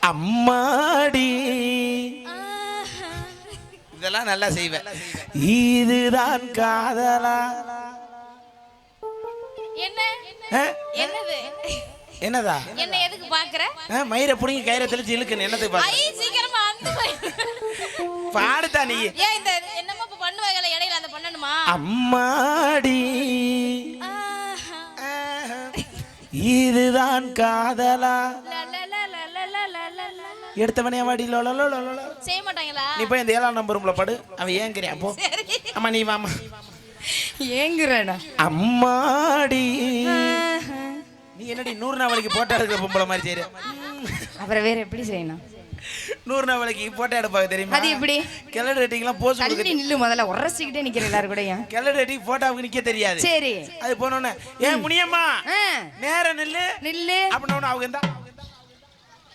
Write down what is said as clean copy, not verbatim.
அம்மாடி இதெல்லாம் நல்லா செய்வேன். இதுதான் காதலா? என்ன என்னது என்னதா என்ன எதுக்கு பாக்குற? மயிரை புடிங்கி கயிறை தெளிச்சு இழுக்குன்னு என்னது பாக்குற? ஐ சீக்கிரமா அந்த பாடுதா நீ? ஏன் இந்த என்னமோ பண்ணுவாங்கல இடையில அந்த பண்ணணுமா? அம்மாடி இதுதான் காதலா? எடுத்தவனே வாடி செய்ய மாட்டாங்களா? நீ போய் இந்த 7ஆம் நம்பர் ரூம்ல படு. அவன் ஏங்குறியா போ. அம்மா நீ வாமா. ஏங்குறடா. அம்மாடி நீ என்னடி 100 நாளைக்கு போட்டோ எடுக்கிற பொம்பளை மாதிரி செய்ற? அப்புறம் வேற எப்படி செய்யணும்? 100 நாளைக்கு போட்டோ எடுப்பாங்க தெரியுமா? அது எப்படி? கெலர் ரேட்டிங்லாம் போஸ்ட் கொடுக்க நில்லு முதல்ல உரசிக்கிட்டே நிக்கிற எல்லாரும் கூட. கெலர் ரேட்டிங் போட்டோவுக்கு நிக்க தெரியாது. சரி அது போனோனே ஏன் முனியம்மா நேரா நில்லு நில்லு அப்படினோன அவங்க இருந்தா